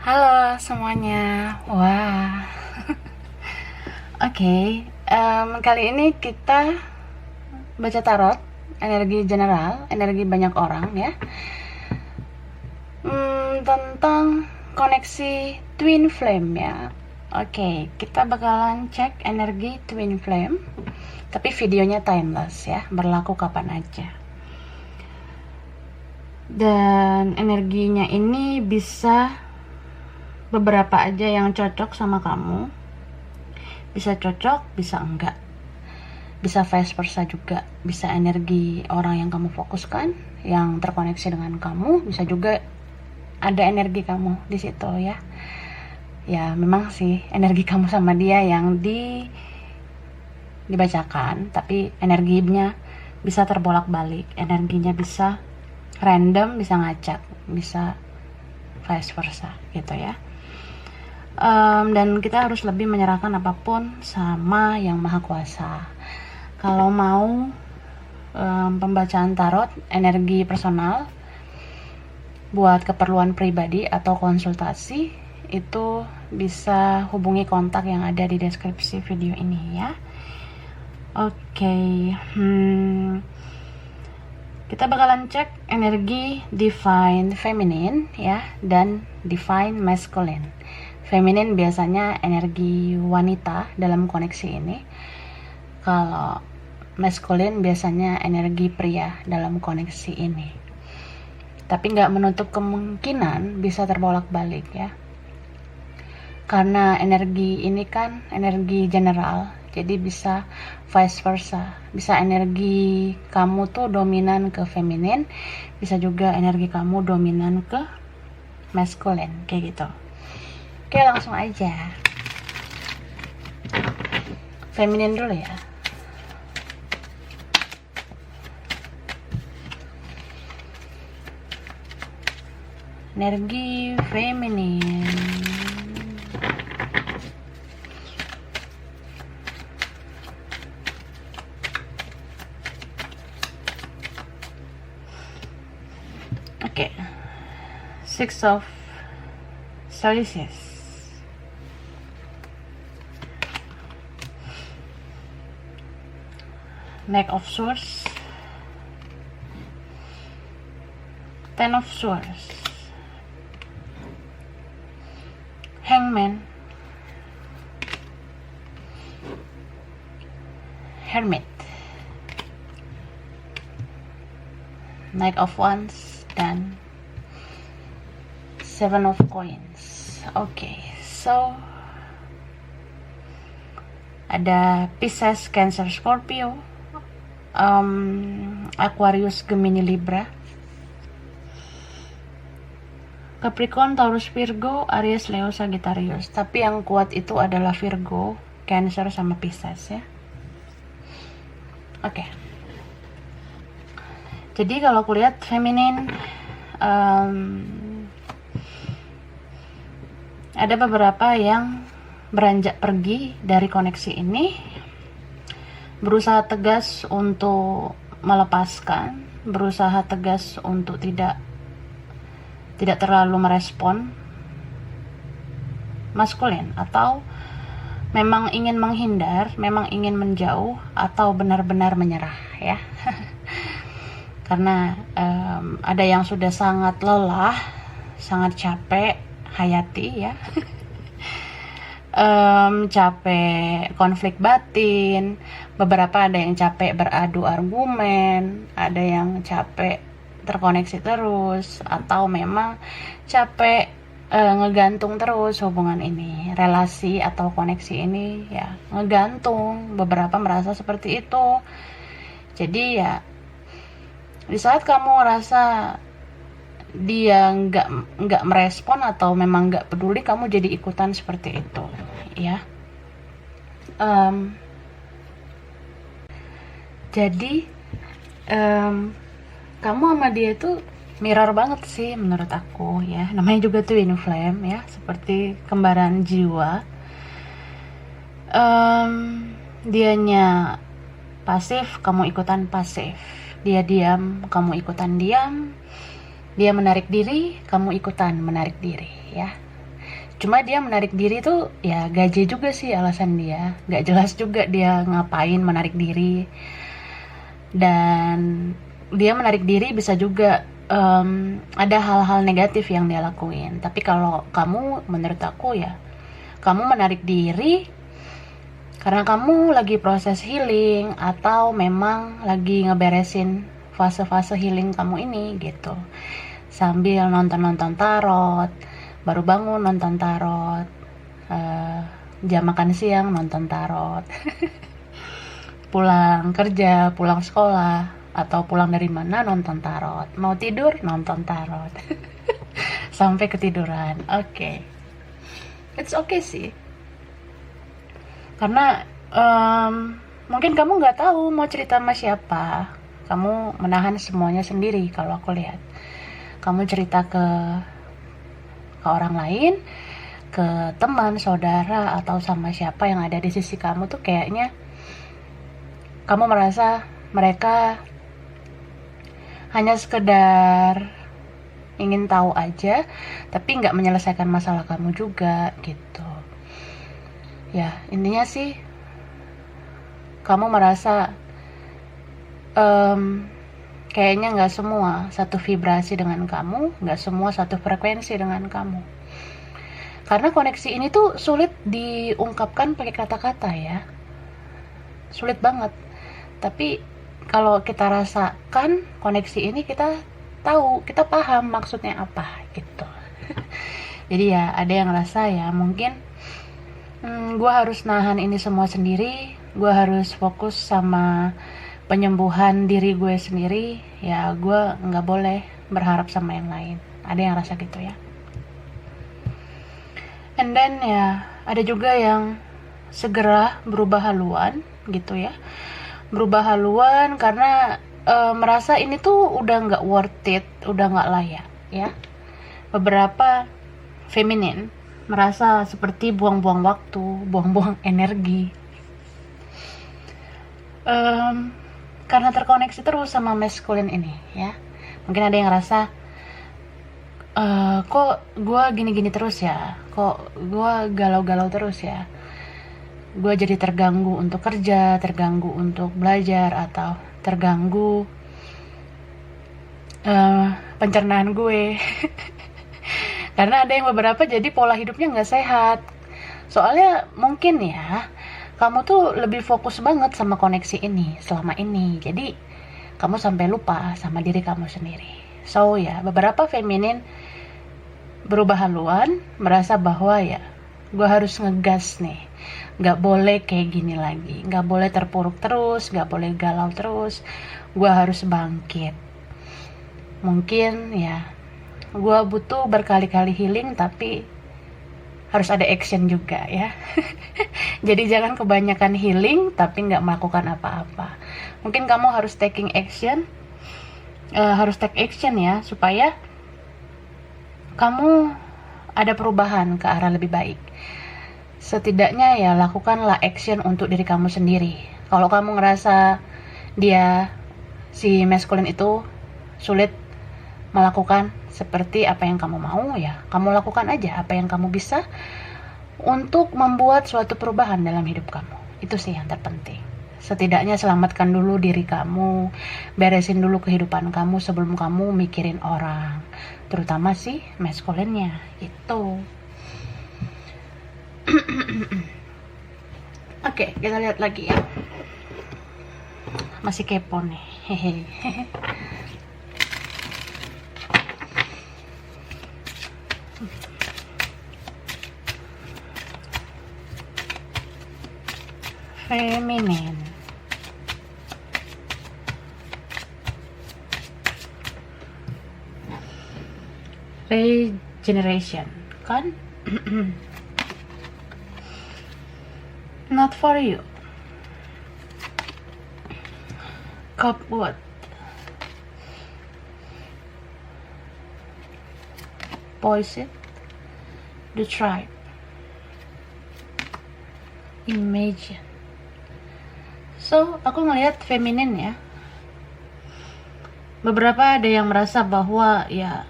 Halo semuanya. Wah. Oke, kali ini kita baca tarot, energi general, energi banyak orang ya. Tentang koneksi twin flame ya. Oke, kita bakalan cek energi twin flame. Tapi videonya timeless ya, berlaku kapan aja. Dan energinya ini bisa beberapa aja yang cocok sama kamu, bisa cocok, bisa enggak, bisa vice versa juga, bisa energi orang yang kamu fokuskan yang terkoneksi dengan kamu, bisa juga ada energi kamu di situ ya. Ya memang sih energi kamu sama dia yang dibacakan, tapi energinya bisa terbolak-balik, energinya bisa random, bisa ngacak, bisa vice versa gitu ya. Dan kita harus lebih menyerahkan apapun sama yang maha kuasa. Kalau mau pembacaan tarot energi personal buat keperluan pribadi atau konsultasi, itu bisa hubungi kontak yang ada di deskripsi video ini ya. Oke, kita bakalan cek energi divine feminine ya dan divine masculine. Feminin biasanya energi wanita dalam koneksi ini. Kalau maskulin biasanya energi pria dalam koneksi ini. Tapi nggak menutup kemungkinan bisa terbolak-balik ya. Karena energi ini kan energi general, jadi bisa vice versa. Bisa energi kamu tuh dominan ke feminin, bisa juga energi kamu dominan ke maskulin, kayak gitu. Oke, langsung aja. Feminin dulu ya. Energi feminin. Oke. Six of Salices. Knight of Swords, Ten of Swords, Hangman, Hermit, Knight of Wands, dan Seven of Coins. Oke, so ada Pisces, Cancer, Scorpio, Aquarius, Gemini, Libra, Capricorn, Taurus, Virgo, Aries, Leo, Sagittarius. Tapi yang kuat itu adalah Virgo, Cancer, sama Pisces ya. Oke. Jadi kalau aku lihat feminin, ada beberapa yang beranjak pergi dari koneksi ini, berusaha tegas untuk melepaskan, berusaha tegas untuk tidak terlalu merespon maskulin, atau memang ingin menghindar, memang ingin menjauh, atau benar-benar menyerah ya. Karena ada yang sudah sangat lelah, sangat capek hayati ya. Capek konflik batin, beberapa ada yang capek beradu argumen, ada yang capek terkoneksi terus, atau memang capek ngegantung terus hubungan ini, relasi atau koneksi ini ya ngegantung. Beberapa merasa seperti itu. Jadi ya di saat kamu merasa dia nggak merespon atau memang nggak peduli, kamu jadi ikutan seperti itu ya. Jadi kamu sama dia itu mirror banget sih menurut aku ya. Namanya juga twin flame ya, seperti kembaran jiwa. Dianya pasif, kamu ikutan pasif. Dia diam, kamu ikutan diam. Dia menarik diri, kamu ikutan menarik diri ya. Cuma dia menarik diri tuh ya gaje juga sih alasan dia, nggak jelas juga dia ngapain menarik diri. Dan dia menarik diri bisa juga ada hal-hal negatif yang dia lakuin. Tapi kalau kamu, menurut aku ya, kamu menarik diri karena kamu lagi proses healing atau memang lagi ngeberesin fase-fase healing kamu ini gitu. Sambil nonton-nonton tarot, baru bangun nonton tarot, jam makan siang nonton tarot, pulang kerja, pulang sekolah, atau pulang dari mana nonton tarot, mau tidur nonton tarot, sampai ketiduran. Oke. It's okay sih, karena mungkin kamu nggak tahu mau cerita sama siapa. Kamu menahan semuanya sendiri kalau aku lihat. Kamu cerita ke orang lain, ke teman, saudara, atau sama siapa yang ada di sisi kamu tuh kayaknya kamu merasa mereka hanya sekedar ingin tahu aja, tapi nggak menyelesaikan masalah kamu juga gitu. Ya, intinya sih kamu merasa kayaknya nggak semua satu vibrasi dengan kamu, nggak semua satu frekuensi dengan kamu. Karena koneksi ini tuh sulit diungkapkan pakai kata-kata ya, sulit banget. Tapi kalau kita rasakan koneksi ini, kita tahu, kita paham maksudnya apa gitu. Jadi ya ada yang rasa ya mungkin gue harus nahan ini semua sendiri, gue harus fokus sama penyembuhan diri gue sendiri, ya gue nggak boleh berharap sama yang lain. Ada yang rasa gitu ya. And then ya ada juga yang segera berubah haluan gitu ya, berubah haluan karena merasa ini tuh udah nggak worth it, udah nggak layak ya. Beberapa feminin merasa seperti buang-buang waktu, buang-buang energi, karena terkoneksi terus sama masculine ini ya. Mungkin ada yang ngerasa kok gue gini-gini terus ya, kok gue galau-galau terus ya, gue jadi terganggu untuk kerja, terganggu untuk belajar, atau terganggu pencernaan gue. Karena ada yang beberapa jadi pola hidupnya nggak sehat. Soalnya mungkin ya kamu tuh lebih fokus banget sama koneksi ini selama ini, jadi kamu sampai lupa sama diri kamu sendiri. So ya, beberapa feminin berubah haluan, merasa bahwa ya gue harus ngegas nih, gak boleh kayak gini lagi, gak boleh terpuruk terus, gak boleh galau terus, gue harus bangkit. Mungkin ya gue butuh berkali-kali healing, tapi harus ada action juga ya. Jadi jangan kebanyakan healing tapi nggak melakukan apa-apa. Mungkin kamu harus taking action, harus take action ya, supaya kamu ada perubahan ke arah lebih baik. Setidaknya ya lakukanlah action untuk diri kamu sendiri. Kalau kamu ngerasa si masculine itu sulit melakukan seperti apa yang kamu mau, ya kamu lakukan aja apa yang kamu bisa untuk membuat suatu perubahan dalam hidup kamu. Itu sih yang terpenting. Setidaknya selamatkan dulu diri kamu, beresin dulu kehidupan kamu sebelum kamu mikirin orang, terutama si masculine-nya itu. Oke, kita lihat lagi ya. Masih kepo nih. Hehehe. Feminine. Regeneration, kan? Not for you. Cup what? Poison. The tribe. Imagine. So, aku ngelihat feminin ya. Beberapa ada yang merasa bahwa ya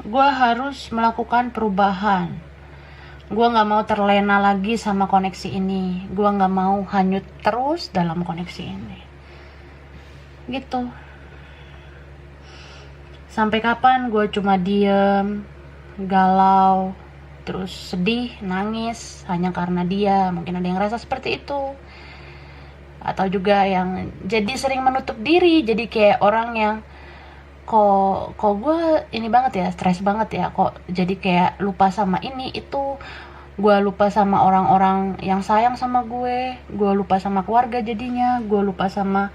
gue harus melakukan perubahan. Gue nggak mau terlena lagi sama koneksi ini. Gue nggak mau hanyut terus dalam koneksi ini. Gitu. Sampai kapan gue cuma diem, galau, terus sedih, nangis hanya karena dia. Mungkin ada yang rasa seperti itu. Atau juga yang jadi sering menutup diri, jadi kayak orang yang kok gue ini banget ya, stres banget ya, kok jadi kayak lupa sama ini itu, gue lupa sama orang-orang yang sayang sama gue lupa sama keluarga, jadinya gue lupa sama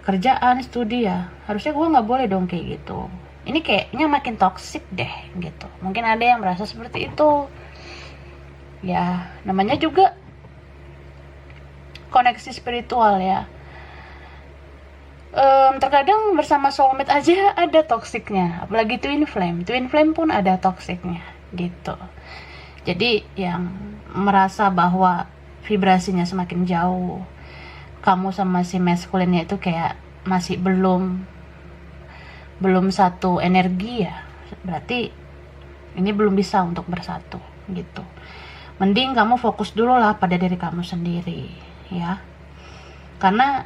kerjaan, studi. Ya harusnya gue nggak boleh dong kayak gitu. Ini kayaknya makin toksik deh gitu. Mungkin ada yang merasa seperti itu. Ya namanya juga koneksi spiritual ya. Terkadang bersama soulmate aja ada toksiknya, apalagi twin flame pun ada toksiknya gitu. Jadi yang merasa bahwa vibrasinya semakin jauh, kamu sama si maskulinnya itu kayak masih belum satu energi ya, berarti ini belum bisa untuk bersatu gitu. Mending kamu fokus dulu lah pada diri kamu sendiri ya, karena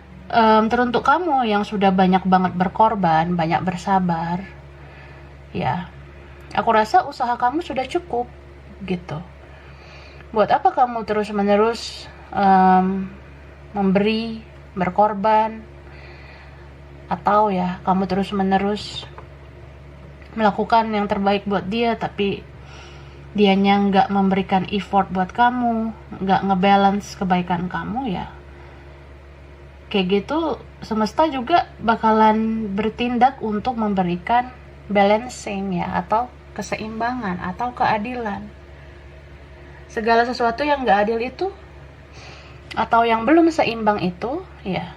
teruntuk kamu yang sudah banyak banget berkorban, banyak bersabar, ya, aku rasa usaha kamu sudah cukup gitu. Buat apa kamu terus-menerus memberi, berkorban, atau ya kamu terus-menerus melakukan yang terbaik buat dia, tapi dianya nggak memberikan effort buat kamu, nggak ngebalance kebaikan kamu ya. Kayak gitu semesta juga bakalan bertindak untuk memberikan balancing ya, atau keseimbangan atau keadilan. Segala sesuatu yang gak adil itu atau yang belum seimbang itu ya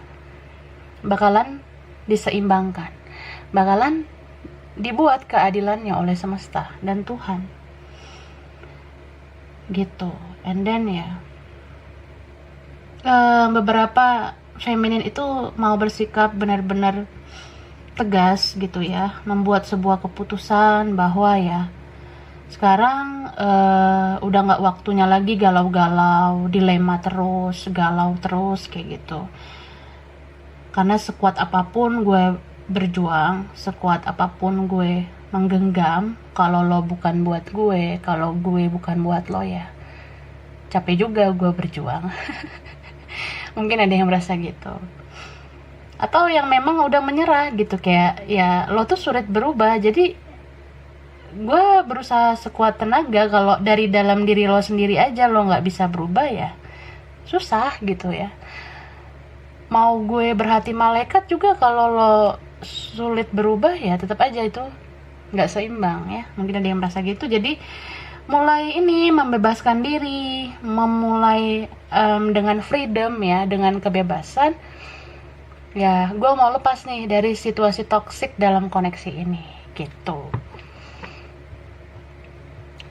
bakalan diseimbangkan, bakalan dibuat keadilannya oleh semesta dan Tuhan gitu. And then ya beberapa feminin itu mau bersikap benar-benar tegas gitu ya, membuat sebuah keputusan bahwa ya sekarang udah gak waktunya lagi galau-galau, dilema terus, galau terus kayak gitu. Karena sekuat apapun gue berjuang, sekuat apapun gue menggenggam, kalau lo bukan buat gue, kalau gue bukan buat lo ya capek juga gue berjuang. Mungkin ada yang merasa gitu, atau yang memang udah menyerah gitu, kayak ya lo tuh sulit berubah, jadi gue berusaha sekuat tenaga. Kalau dari dalam diri lo sendiri aja lo nggak bisa berubah ya susah gitu ya. Mau gue berhati malaikat juga kalau lo sulit berubah ya tetap aja itu nggak seimbang ya. Mungkin ada yang merasa gitu, jadi mulai ini membebaskan diri, memulai dengan freedom ya, dengan kebebasan ya. Gue mau lepas nih dari situasi toksik dalam koneksi ini gitu.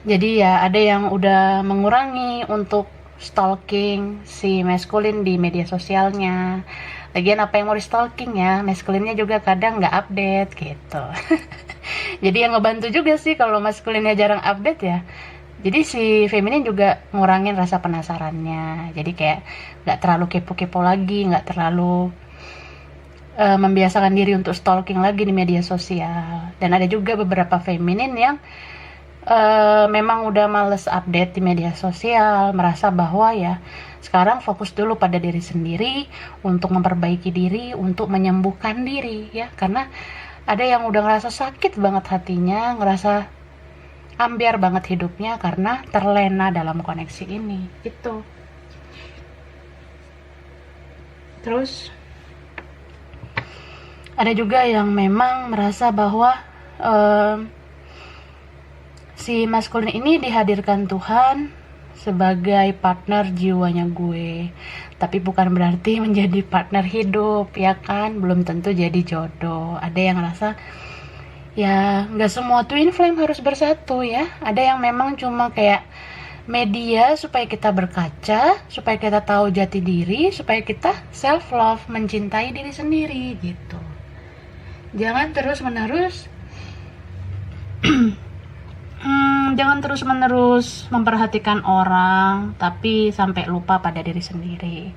Jadi ya ada yang udah mengurangi untuk stalking si maskulin di media sosialnya. Lagian apa yang mau di stalking ya, maskulinnya juga kadang nggak update gitu. Jadi yang ngebantu juga sih kalau maskulinnya jarang update ya. Jadi si feminin juga ngurangin rasa penasarannya. Jadi kayak nggak terlalu kepo-kepo lagi, nggak terlalu membiasakan diri untuk stalking lagi di media sosial. Dan ada juga beberapa feminin yang memang udah males update di media sosial, merasa bahwa ya sekarang fokus dulu pada diri sendiri, untuk memperbaiki diri, untuk menyembuhkan diri ya. Karena ada yang udah ngerasa sakit banget hatinya, ngerasa ambiar banget hidupnya karena terlena dalam koneksi ini gitu. Terus ada juga yang memang merasa bahwa si maskulin ini dihadirkan Tuhan sebagai partner jiwanya gue, tapi bukan berarti menjadi partner hidup ya kan, belum tentu jadi jodoh. Ada yang ngerasa ya nggak semua twin flame harus bersatu ya. Ada yang memang cuma kayak media supaya kita berkaca, supaya kita tahu jati diri, supaya kita self love, mencintai diri sendiri gitu. Jangan terus menerus Jangan terus-menerus memperhatikan orang, tapi sampai lupa pada diri sendiri.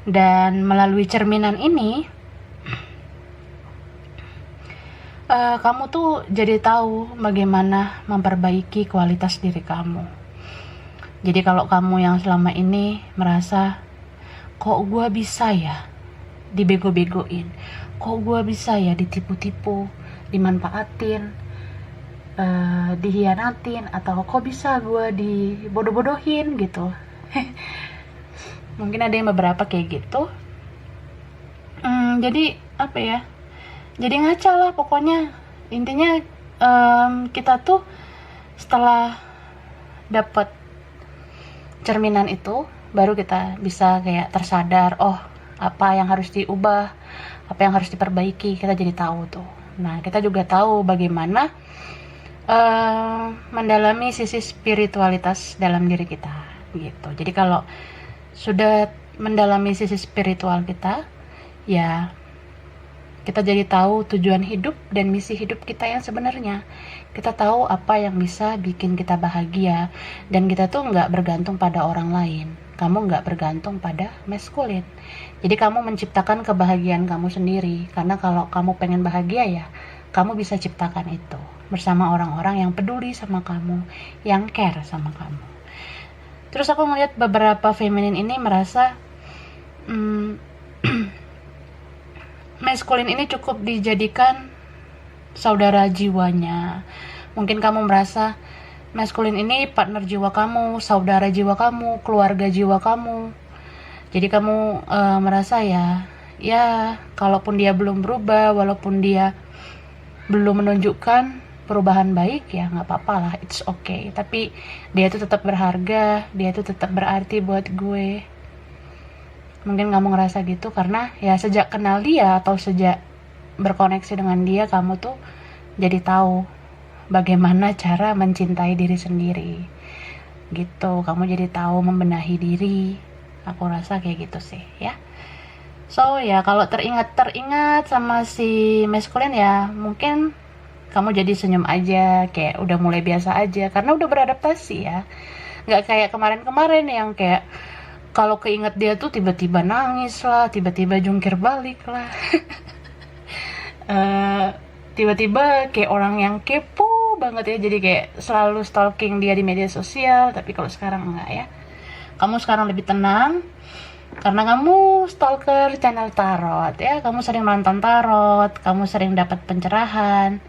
Dan melalui cerminan ini, kamu tuh jadi tahu bagaimana memperbaiki kualitas diri kamu. Jadi kalau kamu yang selama ini merasa, kok gue bisa ya dibego-begoin, kok gue bisa ya ditipu-tipu, dimanfaatin, dihianatin, atau kok bisa gue dibodoh-bodohin gitu. Mungkin ada yang beberapa kayak gitu. Jadi apa ya, jadi ngaca lah pokoknya. Intinya kita tuh setelah dapat cerminan itu, baru kita bisa kayak tersadar, oh apa yang harus diubah, apa yang harus diperbaiki, kita jadi tahu tuh. Nah, kita juga tahu bagaimana mendalami sisi spiritualitas dalam diri kita gitu. Jadi kalau sudah mendalami sisi spiritual kita, ya kita jadi tahu tujuan hidup dan misi hidup kita yang sebenarnya. Kita tahu apa yang bisa bikin kita bahagia, dan kita tuh nggak bergantung pada orang lain. Kamu nggak bergantung pada maskulin. Jadi kamu menciptakan kebahagiaan kamu sendiri. Karena kalau kamu pengen bahagia ya, kamu bisa ciptakan itu bersama orang-orang yang peduli sama kamu, yang care sama kamu. Terus aku ngeliat beberapa feminin ini merasa maskulin ini cukup dijadikan saudara jiwanya. Mungkin kamu merasa maskulin ini partner jiwa kamu, saudara jiwa kamu, keluarga jiwa kamu. Jadi kamu merasa ya kalaupun dia belum berubah, walaupun dia belum menunjukkan perubahan baik, ya nggak apa-apa lah, it's okay. Tapi dia itu tetap berharga, dia itu tetap berarti buat gue. Mungkin kamu ngerasa gitu karena ya sejak kenal dia atau sejak berkoneksi dengan dia, kamu tuh jadi tahu bagaimana cara mencintai diri sendiri gitu. Kamu jadi tahu membenahi diri. Aku rasa kayak gitu sih ya. So ya, kalau teringat sama si maskulin ya, mungkin kamu jadi senyum aja, kayak udah mulai biasa aja karena udah beradaptasi ya. Nggak kayak kemarin-kemarin yang kayak kalau keinget dia tuh tiba-tiba nangis lah, tiba-tiba jungkir balik lah. Tiba-tiba kayak orang yang kepo banget ya, jadi kayak selalu stalking dia di media sosial. Tapi kalau sekarang enggak ya, kamu sekarang lebih tenang karena kamu stalker channel tarot ya. Kamu sering nonton tarot, kamu sering dapat pencerahan,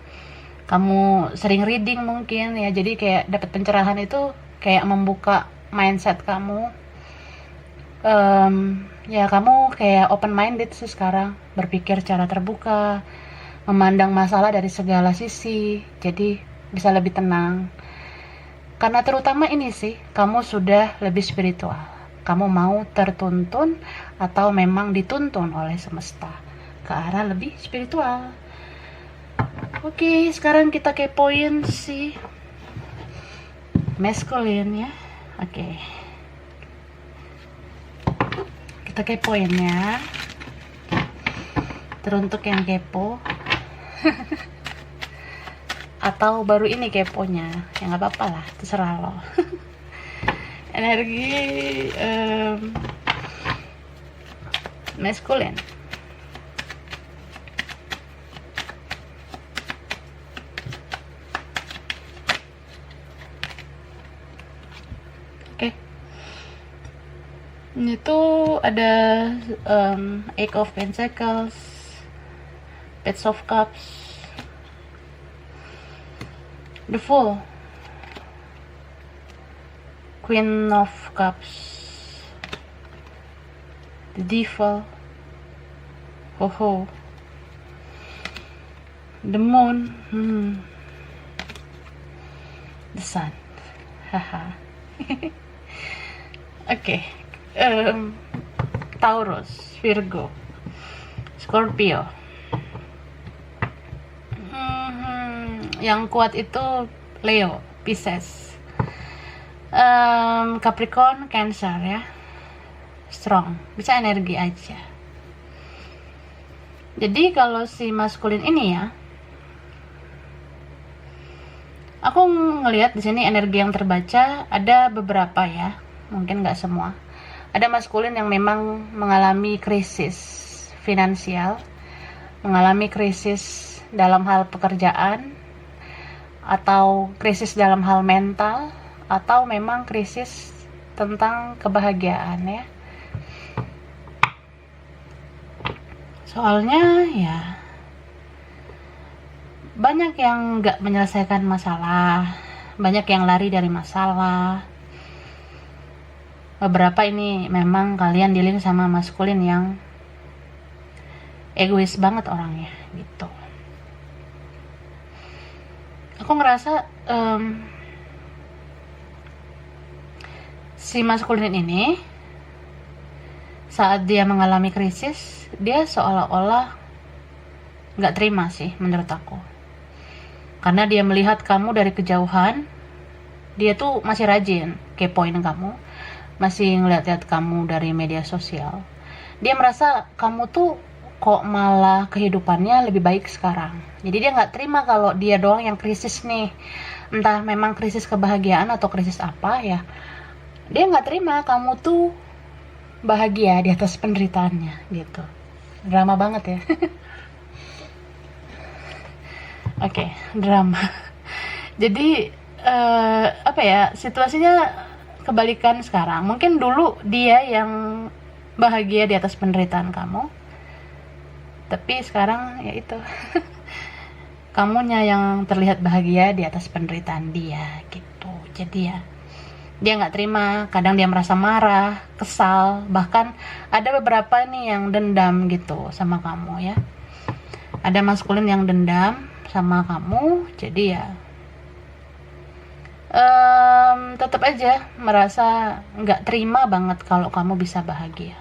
kamu sering reading mungkin ya. Jadi kayak dapat pencerahan itu kayak membuka mindset kamu. Ya kamu kayak open minded sih sekarang, berpikir secara terbuka, memandang masalah dari segala sisi, jadi bisa lebih tenang. Karena terutama ini sih, kamu sudah lebih spiritual. Kamu mau tertuntun atau memang dituntun oleh semesta ke arah lebih spiritual. Oke, sekarang kita kepoin si masculine ya. Oke, kita kepoin ya. Teruntuk yang kepo atau baru ini keponya, ya nggak apa-apa lah, terserah lo. Energi maskulin. Oke. Ini tuh ada Eight of Pentacles, Page of Cups, the Fool, Queen of Cups, the Devil, the Moon, the Sun, haha. Oke. Taurus, Virgo, Scorpio. Yang kuat itu Leo, Pisces, Capricorn, Cancer ya. Strong, bisa energi aja. Jadi kalau si maskulin ini ya, Aku ngelihat di sini energi yang terbaca ada beberapa ya, mungkin nggak semua. Ada maskulin yang memang mengalami krisis finansial, mengalami krisis dalam hal pekerjaan, atau krisis dalam hal mental, atau memang krisis tentang kebahagiaan ya. Soalnya ya banyak yang nggak menyelesaikan masalah, banyak yang lari dari masalah. Beberapa ini memang kalian dealing sama maskulin yang egois banget orangnya gitu. Aku ngerasa si maskulin ini saat dia mengalami krisis, dia seolah-olah nggak terima sih menurut aku. Karena dia melihat kamu dari kejauhan, dia tuh masih rajin kepoin kamu, masih ngeliat-liat kamu dari media sosial. Dia merasa kamu tuh kok malah kehidupannya lebih baik sekarang. Jadi dia nggak terima kalau dia doang yang krisis nih. Entah memang krisis kebahagiaan atau krisis apa ya. Dia nggak terima kamu tuh bahagia di atas penderitaannya gitu. Drama banget ya. Oke, drama. Jadi apa ya, situasinya kebalikan sekarang. Mungkin dulu dia yang bahagia di atas penderitaan kamu, tapi sekarang ya itu kamunya yang terlihat bahagia di atas penderitaan dia gitu. Jadi ya dia nggak terima, kadang dia merasa marah, kesal, bahkan ada beberapa nih yang dendam gitu sama kamu ya. Ada maskulin yang dendam sama kamu, jadi ya tetap aja merasa nggak terima banget kalau kamu bisa bahagia.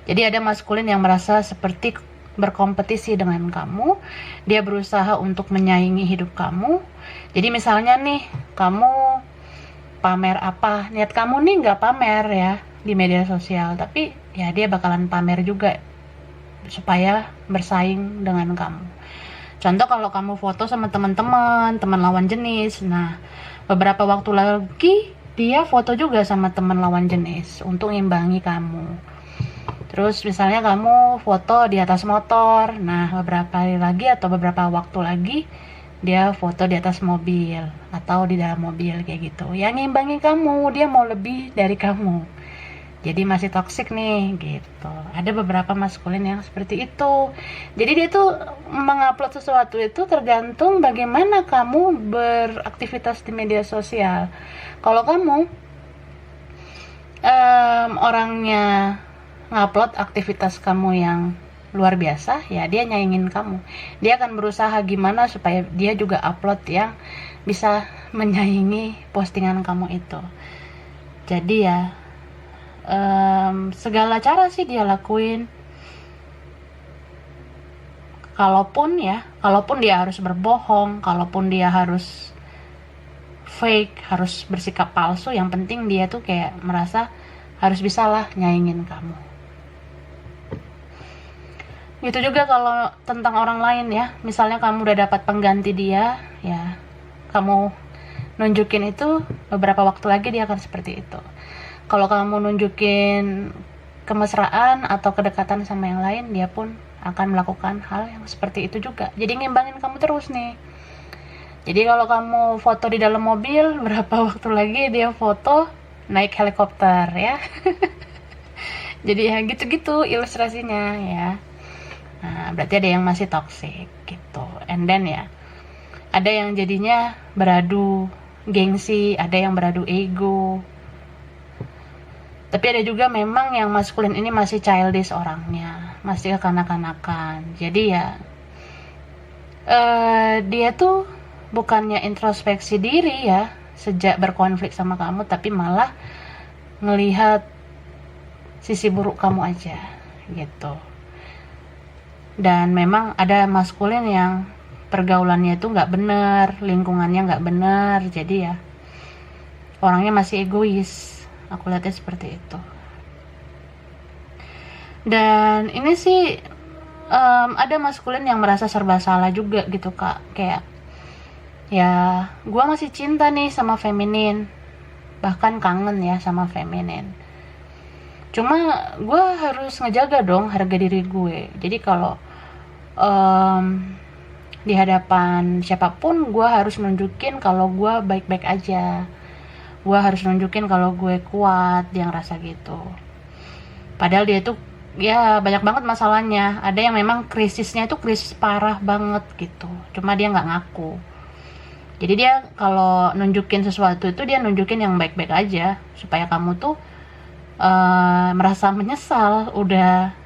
Jadi ada maskulin yang merasa seperti berkompetisi dengan kamu, dia berusaha untuk menyaingi hidup kamu. Jadi misalnya nih, kamu pamer apa, niat kamu nih nggak pamer ya di media sosial, tapi ya dia bakalan pamer juga supaya bersaing dengan kamu. Contoh kalau kamu foto sama teman lawan jenis, nah beberapa waktu lagi dia foto juga sama teman lawan jenis untuk ngimbangi kamu. Terus misalnya kamu foto di atas motor, nah beberapa hari lagi atau beberapa waktu lagi dia foto di atas mobil atau di dalam mobil kayak gitu. Yang ngimbangi kamu, dia mau lebih dari kamu. Jadi masih toksik nih gitu. Ada beberapa maskulin yang seperti itu. Jadi dia tuh mengupload sesuatu itu tergantung bagaimana kamu beraktivitas di media sosial. Kalau kamu orangnya ngupload aktivitas kamu yang luar biasa, ya dia nyaingin kamu. Dia akan berusaha gimana supaya dia juga upload yang bisa menyaingi postingan kamu itu. Jadi ya segala cara sih dia lakuin. Kalaupun dia harus berbohong, kalaupun dia harus fake, harus bersikap palsu, yang penting dia tuh kayak merasa harus bisa lah nyaingin kamu. Gitu juga kalau tentang orang lain ya. Misalnya kamu udah dapat pengganti dia, ya kamu nunjukin itu, beberapa waktu lagi dia akan seperti itu. Kalau kamu nunjukin kemesraan atau kedekatan sama yang lain, dia pun akan melakukan hal yang seperti itu juga. Jadi ngimbangin kamu terus nih. Jadi kalau kamu foto di dalam mobil, berapa waktu lagi dia foto naik helikopter ya. Jadi ya gitu-gitu ilustrasinya ya. Nah, berarti ada yang masih toxic gitu. And then ya, ada yang jadinya beradu gengsi, ada yang beradu ego. Tapi ada juga memang yang maskulin ini masih childish orangnya, masih kekanak-kanakan. Jadi ya dia tuh bukannya introspeksi diri ya sejak berkonflik sama kamu, tapi malah ngelihat sisi buruk kamu aja gitu. Dan memang ada maskulin yang pergaulannya itu nggak bener, lingkungannya nggak bener, jadi ya orangnya masih egois. Aku lihatnya seperti itu. Dan ini sih ada maskulin yang merasa serba salah juga gitu kak. Kayak Ya, gue masih cinta nih sama feminin, bahkan kangen ya sama feminin. Cuma gue harus ngejaga dong harga diri gue. Jadi kalau di hadapan siapapun gue harus nunjukin kalau gue baik-baik aja. Gue harus nunjukin kalau gue kuat, dia ngerasa gitu. Padahal dia tuh ya banyak banget masalahnya. Ada yang memang krisisnya itu krisis parah banget gitu. Cuma dia nggak ngaku. Jadi dia kalau nunjukin sesuatu itu dia nunjukin yang baik-baik aja supaya kamu tuh merasa menyesal udah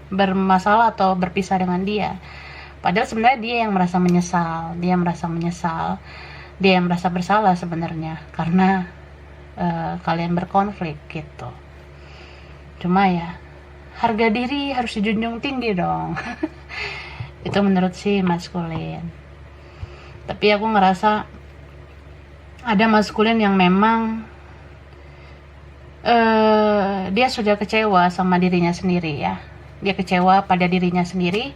bermasalah atau berpisah dengan dia. Padahal sebenarnya dia yang merasa menyesal, dia yang merasa bersalah sebenarnya karena kalian berkonflik gitu. Cuma ya harga diri harus dijunjung tinggi dong. Itu menurut si maskulin. Tapi aku ngerasa ada maskulin yang memang dia sudah kecewa sama dirinya sendiri ya. Dia kecewa pada dirinya sendiri.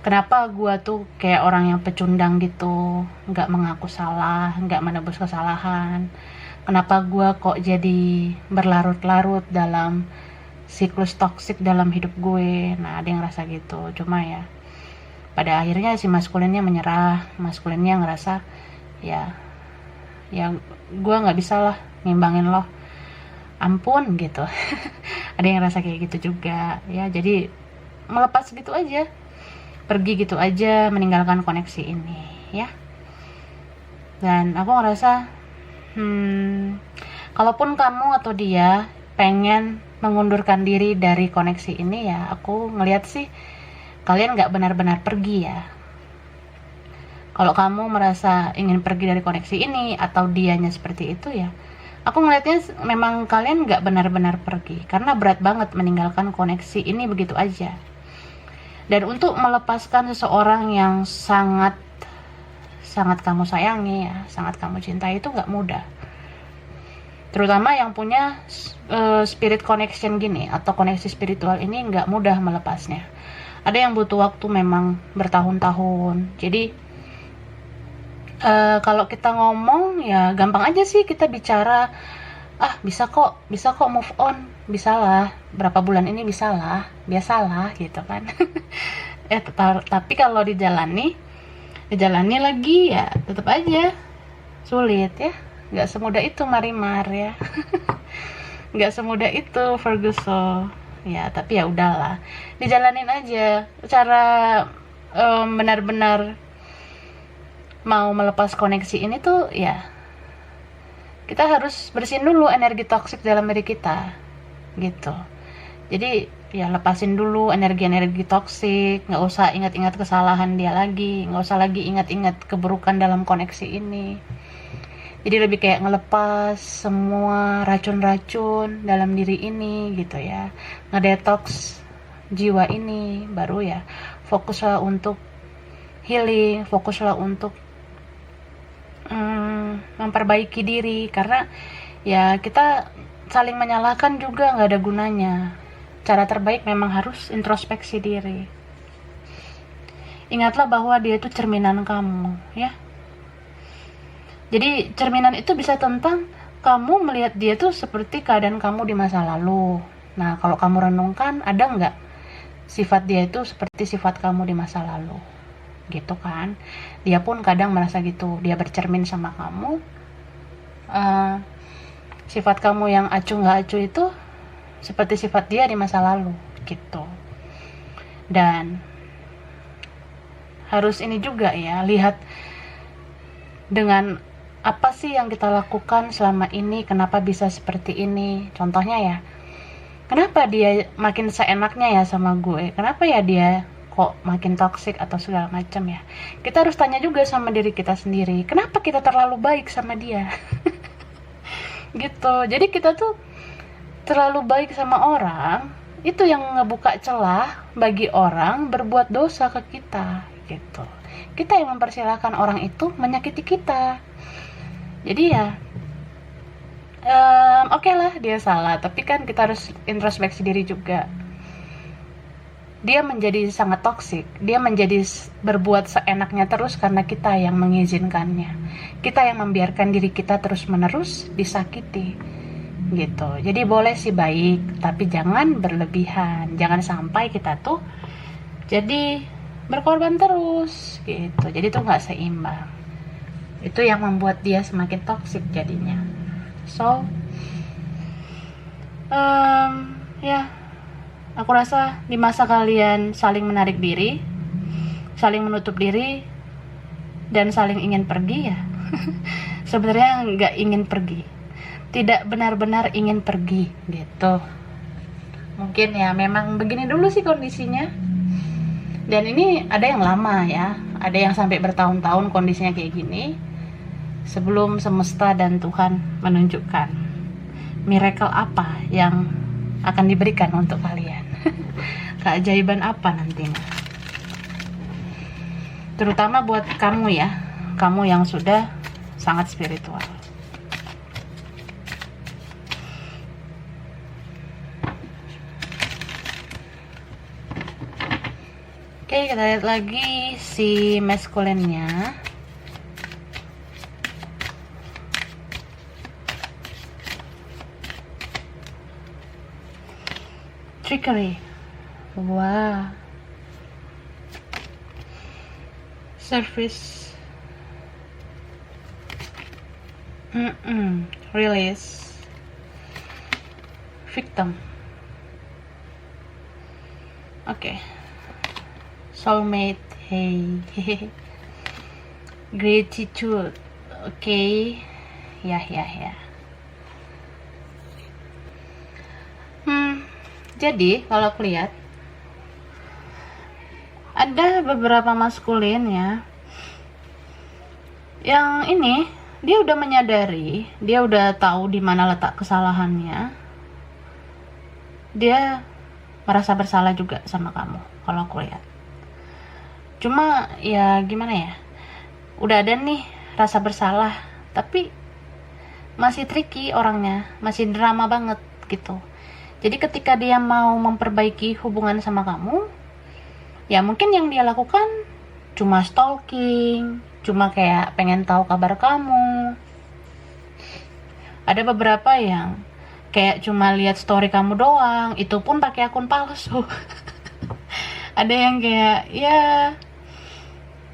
Kenapa gue tuh kayak orang yang pecundang gitu, nggak mengaku salah, nggak menebus kesalahan. Kenapa gue kok jadi berlarut-larut dalam siklus toksik dalam hidup gue. Nah, ada yang ngerasa gitu. Cuma ya pada akhirnya si maskulinnya menyerah, maskulinnya ngerasa ya gue nggak bisa lah ngimbangin lo, ampun gitu. Ada yang ngerasa kayak gitu juga ya, jadi melepas gitu aja, pergi gitu aja, meninggalkan koneksi ini ya. Dan aku ngerasa kalaupun kamu atau dia pengen mengundurkan diri dari koneksi ini ya, aku ngeliat sih kalian gak benar-benar pergi ya. Kalau kamu merasa ingin pergi dari koneksi ini atau dianya seperti itu ya, aku ngeliatnya memang kalian gak benar-benar pergi, karena berat banget meninggalkan koneksi ini begitu aja. Dan untuk melepaskan seseorang yang sangat kamu sayangi ya, sangat kamu cintai, itu gak mudah. Terutama yang punya spirit connection gini atau koneksi spiritual ini gak mudah melepasnya. Ada yang butuh waktu memang bertahun-tahun. Jadi kalau kita ngomong ya gampang aja sih kita bicara, bisa kok move on, bisalah, berapa bulan ini bisalah, biasalah gitu kan. Tapi kalau dijalani lagi ya tetap aja sulit ya. Nggak semudah itu Marimar ya. Nggak semudah itu Ferguson ya, tapi ya udahlah, dijalanin aja. Cara benar-benar mau melepas koneksi ini tuh ya kita harus bersihin dulu energi toksik dalam diri kita gitu. Jadi ya lepasin dulu energi toksik, nggak usah ingat-ingat kesalahan dia lagi, nggak usah lagi ingat-ingat keburukan dalam koneksi ini. Jadi lebih kayak ngelepas semua racun-racun dalam diri ini gitu ya, ngedetox jiwa ini, baru ya fokuslah untuk healing, fokuslah untuk memperbaiki diri. Karena ya kita saling menyalahkan juga nggak ada gunanya. Cara terbaik memang harus introspeksi diri. Ingatlah bahwa dia itu cerminan kamu ya. Jadi cerminan itu bisa tentang kamu melihat dia tuh seperti keadaan kamu di masa lalu. Nah, kalau kamu renungkan, ada nggak sifat dia itu seperti sifat kamu di masa lalu? Gitu kan. Dia pun kadang merasa gitu. Dia bercermin sama kamu. Sifat kamu yang acuh nggak acuh itu seperti sifat dia di masa lalu. Gitu. Dan harus ini juga ya, lihat dengan apa sih yang kita lakukan selama ini, kenapa bisa seperti ini. Contohnya ya, kenapa dia makin seenaknya ya sama gue, kenapa ya dia kok makin toksik atau segala macam ya. Kita harus tanya juga sama diri kita sendiri, kenapa kita terlalu baik sama dia. Gitu. Jadi kita tuh terlalu baik sama orang, itu yang ngebuka celah bagi orang berbuat dosa ke kita gitu. Kita yang mempersilahkan orang itu menyakiti kita. Jadi ya oke lah dia salah, tapi kan kita harus introspeksi diri juga. dia menjadi sangat toksik, dia menjadi berbuat seenaknya terus karena kita yang mengizinkannya, kita yang membiarkan diri kita terus-menerus disakiti gitu. Jadi boleh sih baik, tapi jangan berlebihan, jangan sampai kita tuh jadi berkorban terus gitu, jadi tuh nggak seimbang. Itu yang membuat dia semakin toksik jadinya. So ya, aku rasa di masa kalian saling menarik diri, saling menutup diri, dan saling ingin pergi ya sebenarnya nggak ingin pergi, tidak benar-benar ingin pergi gitu. Mungkin ya memang begini dulu sih kondisinya, dan ini ada yang lama ya, ada yang sampai bertahun-tahun kondisinya kayak gini sebelum semesta dan Tuhan menunjukkan miracle apa yang akan diberikan untuk kalian. Keajaiban apa nantinya, terutama buat kamu ya, kamu yang sudah sangat spiritual. Oke, kita lihat lagi si maskulinnya. Trickery. Wow. Surface. Release. Victim. Oke. Soulmate. Hey. Gratitude. Oke. Ya. Jadi kalau aku lihat ada beberapa maskulin ya, yang ini dia udah menyadari, dia udah tahu di mana letak kesalahannya, dia merasa bersalah juga sama kamu kalau aku lihat. Cuma ya gimana ya, udah ada nih rasa bersalah, tapi masih tricky orangnya, masih drama banget gitu. Jadi ketika dia mau memperbaiki hubungan sama kamu, ya mungkin yang dia lakukan cuma stalking, cuma kayak pengen tahu kabar kamu. Ada beberapa yang kayak cuma lihat story kamu doang, itu pun pakai akun palsu. Ada yang kayak ya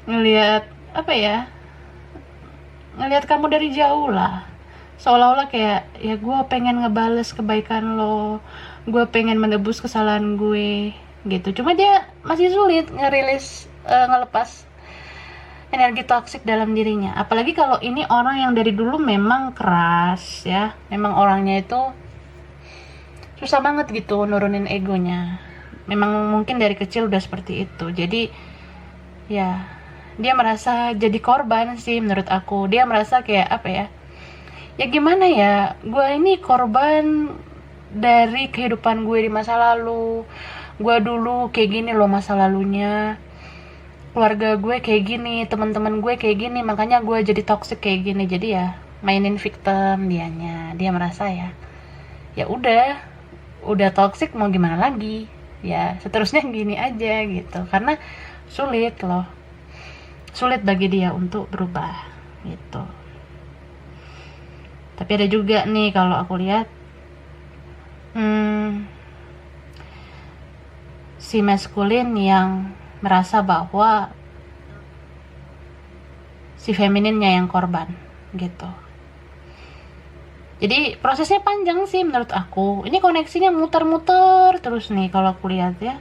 ngelihat ngelihat kamu dari jauh lah, seolah-olah kayak ya gue pengen ngebales kebaikan lo, gue pengen menebus kesalahan gue gitu. Cuma dia masih sulit ngelepas energi toksik dalam dirinya. Apalagi kalau ini orang yang dari dulu memang keras ya, memang orangnya itu susah banget gitu nurunin egonya, memang mungkin dari kecil udah seperti itu. Jadi ya dia merasa jadi korban sih menurut aku. Dia merasa kayak ya gimana ya, gue ini korban dari kehidupan gue di masa lalu. Gue dulu kayak gini loh masa lalunya, keluarga gue kayak gini, teman-teman gue kayak gini, makanya gue jadi toxic kayak gini. Jadi ya mainin victim dianya. Dia merasa ya udah toxic, mau gimana lagi ya, seterusnya gini aja gitu. Karena sulit bagi dia untuk berubah gitu. Tapi ada juga nih kalau aku lihat si maskulin yang merasa bahwa si femininnya yang korban gitu. Jadi prosesnya panjang sih menurut aku. Ini koneksinya muter-muter terus nih kalau aku lihat ya,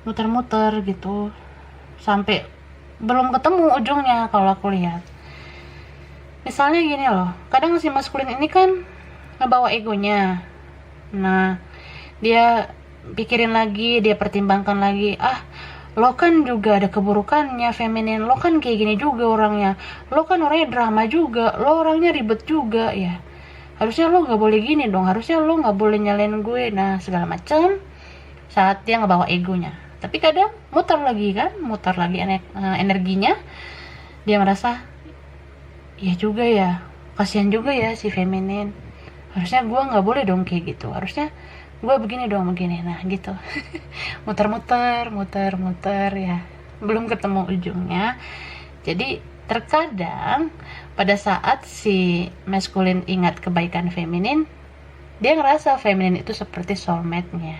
muter-muter gitu sampai belum ketemu ujungnya kalau aku lihat. Misalnya gini loh, kadang si maskulin ini kan ngebawa egonya. Nah, dia pikirin lagi, dia pertimbangkan lagi, lo kan juga ada keburukannya feminin, lo kan kayak gini juga orangnya, lo kan orangnya drama juga, lo orangnya ribet juga ya, harusnya lo gak boleh gini dong, harusnya lo gak boleh nyalain gue. Nah segala macam saat dia ngebawa egonya. Tapi kadang muter lagi energinya, dia merasa ya juga ya, kasihan juga ya si feminin, harusnya gue nggak boleh dong kayak gitu, harusnya gue begini dong begini, nah gitu. muter-muter ya, belum ketemu ujungnya. Jadi terkadang pada saat si maskulin ingat kebaikan feminin, dia ngerasa feminin itu seperti soulmate-nya.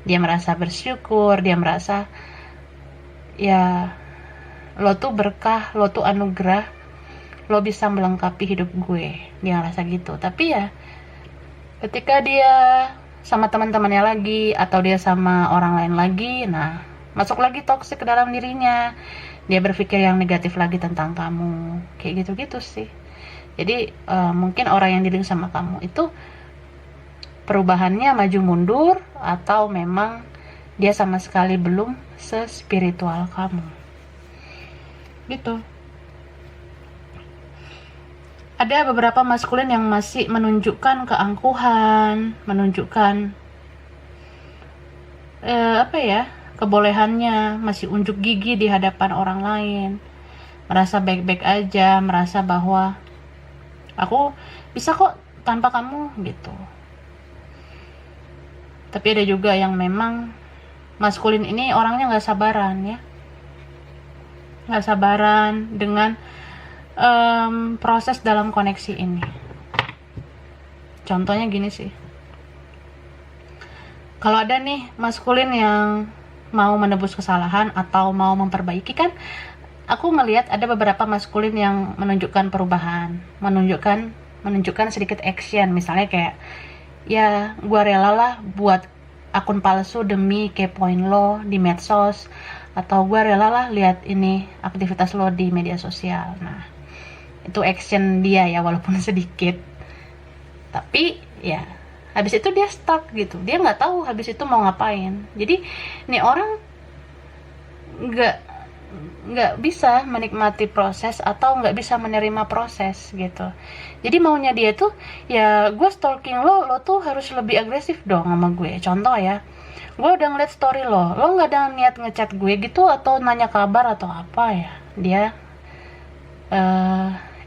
Dia merasa bersyukur, dia merasa ya lo tuh berkah, lo tuh anugerah, lo bisa melengkapi hidup gue. Dia ngerasa gitu. Tapi ya ketika dia sama teman-temannya lagi atau dia sama orang lain lagi, nah masuk lagi toksik ke dalam dirinya. Dia berpikir yang negatif lagi tentang kamu, kayak gitu-gitu sih. Jadi mungkin orang yang dealing sama kamu itu perubahannya maju mundur, atau memang dia sama sekali belum sespiritual kamu gitu. Ada beberapa maskulin yang masih menunjukkan keangkuhan, menunjukkan kebolehannya, masih unjuk gigi di hadapan orang lain, merasa baik-baik aja, merasa bahwa aku bisa kok tanpa kamu gitu. Tapi ada juga yang memang maskulin ini orangnya nggak sabaran ya, nggak sabaran dengan proses dalam koneksi ini. Contohnya gini sih, kalau ada nih maskulin yang mau menebus kesalahan atau mau memperbaiki, kan aku ngelihat ada beberapa maskulin yang menunjukkan perubahan, menunjukkan sedikit action. Misalnya kayak, ya gue rela lah buat akun palsu demi kepoin lo di medsos, atau gue rela lah lihat ini aktivitas lo di media sosial. Nah itu action dia ya, walaupun sedikit, tapi ya habis itu dia stuck gitu, dia nggak tahu habis itu mau ngapain. Jadi ini orang nggak bisa menikmati proses atau nggak bisa menerima proses gitu. Jadi maunya dia tuh ya, gue stalking lo tuh harus lebih agresif dong sama gue. Contoh ya, gue udah ngeliat story lo nggak ada niat ngechat gue gitu atau nanya kabar atau apa ya, dia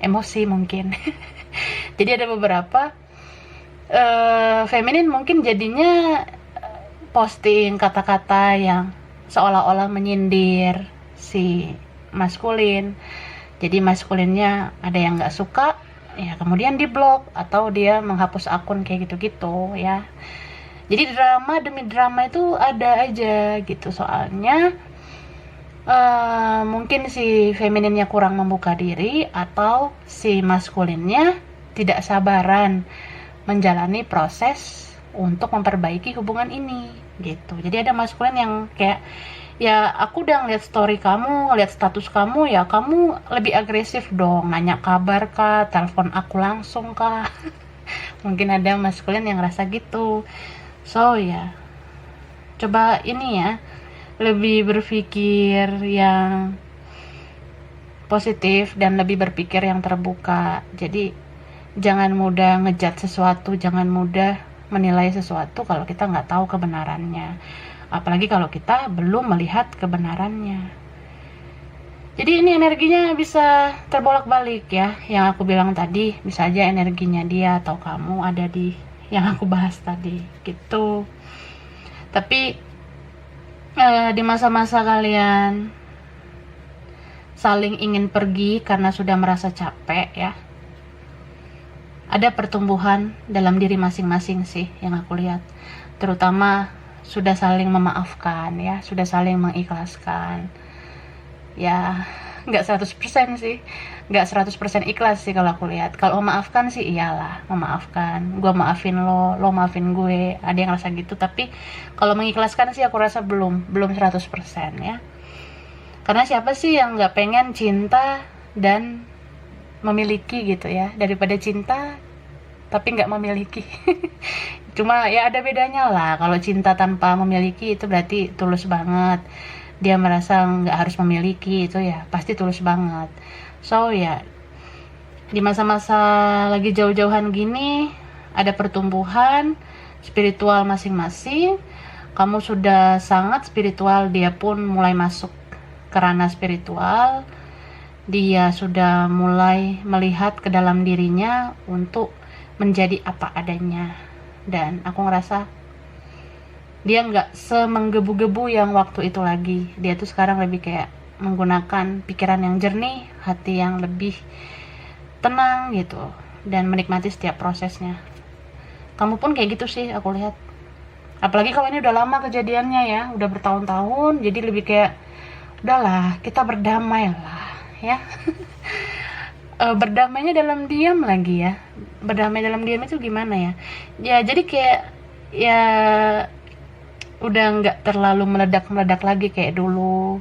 emosi mungkin. Jadi ada beberapa feminin mungkin jadinya posting kata-kata yang seolah-olah menyindir si maskulin. Jadi maskulinnya ada yang nggak suka ya, kemudian di blok atau dia menghapus akun kayak gitu-gitu ya. Jadi drama demi drama itu ada aja gitu. Soalnya mungkin si femininnya kurang membuka diri, atau si maskulinnya tidak sabaran menjalani proses untuk memperbaiki hubungan ini gitu. Jadi ada maskulin yang kayak, ya aku udah ngeliat story kamu, ngeliat status kamu, ya kamu lebih agresif dong, nanya kabar kah, telepon aku langsung kah. Mungkin ada maskulin yang ngerasa gitu. So ya, coba ini ya, lebih berpikir yang positif dan lebih berpikir yang terbuka. Jadi jangan mudah ngejat sesuatu, jangan mudah menilai sesuatu kalau kita nggak tahu kebenarannya, apalagi kalau kita belum melihat kebenarannya. Jadi ini energinya bisa terbolak-balik ya, yang aku bilang tadi, bisa aja energinya dia atau kamu ada di yang aku bahas tadi gitu. Tapi di masa-masa kalian saling ingin pergi karena sudah merasa capek ya, ada pertumbuhan dalam diri masing-masing sih yang aku lihat. Terutama sudah saling memaafkan ya, sudah saling mengikhlaskan ya. Nggak 100% sih, nggak 100% ikhlas sih kalau aku lihat. Kalau memaafkan sih iyalah, memaafkan, gue maafin lo maafin gue, ada yang rasa gitu. Tapi kalau mengikhlaskan sih aku rasa belum 100% ya. Karena siapa sih yang nggak pengen cinta dan memiliki gitu ya, daripada cinta tapi nggak memiliki. Cuma ya ada bedanya lah. Kalau cinta tanpa memiliki itu berarti tulus banget, dia merasa nggak harus memiliki, itu ya pasti tulus banget. So ya, di masa-masa lagi jauh-jauhan gini ada pertumbuhan spiritual masing-masing. Kamu sudah sangat spiritual, dia pun mulai masuk ke ranah spiritual. Dia sudah mulai melihat ke dalam dirinya untuk menjadi apa adanya. dan aku ngerasa dia nggak semenggebu-gebu yang waktu itu lagi. Dia tuh sekarang lebih kayak menggunakan pikiran yang jernih, hati yang lebih tenang gitu, dan menikmati setiap prosesnya. Kamu pun kayak gitu sih aku lihat. Apalagi kalau ini udah lama kejadiannya ya, udah bertahun-tahun, jadi lebih kayak udahlah kita berdamai lah ya. Berdamainya dalam diam lagi ya. Berdamai dalam diam itu gimana ya? Ya jadi kayak ya udah nggak terlalu meledak-meledak lagi kayak dulu.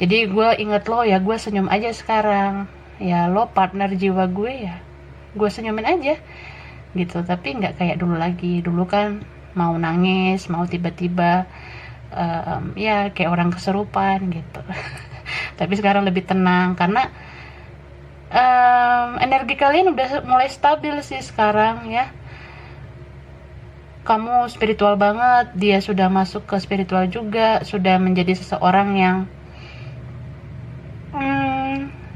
Jadi gue inget lo ya, gue senyum aja sekarang. Ya lo partner jiwa gue ya, gue senyumin aja gitu. Tapi nggak kayak dulu lagi. Dulu kan mau nangis, mau tiba-tiba ya kayak orang kesurupan gitu. Tapi sekarang lebih tenang karena energi kalian udah mulai stabil sih sekarang ya. Kamu spiritual banget, dia sudah masuk ke spiritual juga, sudah menjadi seseorang yang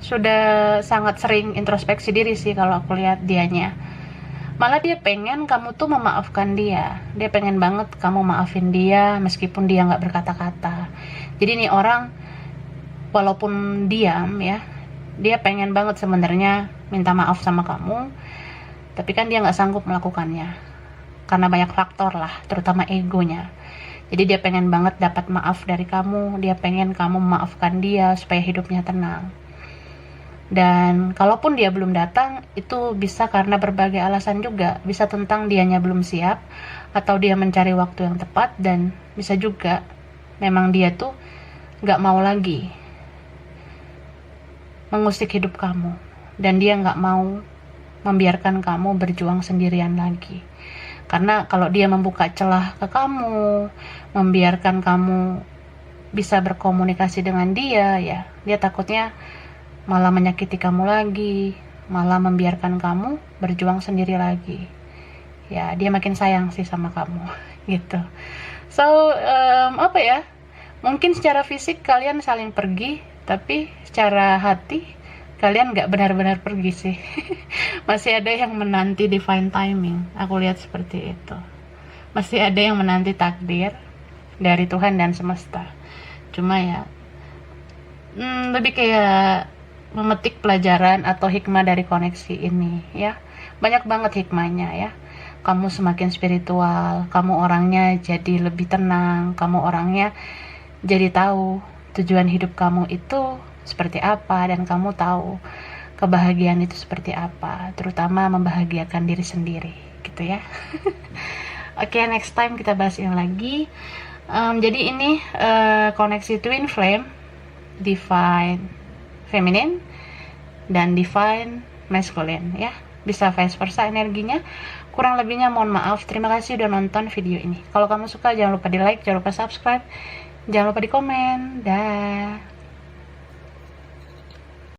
sudah sangat sering introspeksi diri sih kalau aku lihat dianya. Malah dia pengen kamu tuh memaafkan dia. Dia pengen banget kamu maafin dia meskipun dia nggak berkata-kata. Jadi nih orang walaupun diam ya, dia pengen banget sebenarnya minta maaf sama kamu, tapi kan dia nggak sanggup melakukannya karena banyak faktor lah, terutama egonya. Jadi dia pengen banget dapat maaf dari kamu, dia pengen kamu memaafkan dia supaya hidupnya tenang. Dan kalaupun dia belum datang, itu bisa karena berbagai alasan juga. Bisa tentang dianya belum siap, atau dia mencari waktu yang tepat, dan bisa juga memang dia tuh gak mau lagi mengusik hidup kamu, dan dia gak mau membiarkan kamu berjuang sendirian lagi. Karena kalau dia membuka celah ke kamu, membiarkan kamu bisa berkomunikasi dengan dia, ya dia takutnya malah menyakiti kamu lagi, malah membiarkan kamu berjuang sendiri lagi. Ya dia makin sayang sih sama kamu gitu. So apa ya, mungkin secara fisik kalian saling pergi, tapi secara hati kalian gak benar-benar pergi sih. Masih ada yang menanti divine timing, aku lihat seperti itu. Masih ada yang menanti takdir dari Tuhan dan semesta. Cuma ya lebih kayak memetik pelajaran atau hikmah dari koneksi ini ya. Banyak banget hikmahnya ya. Kamu semakin spiritual, kamu orangnya jadi lebih tenang, kamu orangnya jadi tahu tujuan hidup kamu itu seperti apa, dan kamu tahu kebahagiaan itu seperti apa, terutama membahagiakan diri sendiri gitu ya. Oke, next time kita bahas ini lagi. Jadi ini koneksi twin flame, divine feminine dan divine masculine ya. Bisa vice versa energinya. Kurang lebihnya mohon maaf. Terima kasih udah nonton video ini. Kalau kamu suka jangan lupa di like, jangan lupa subscribe, jangan lupa di komen. Dah.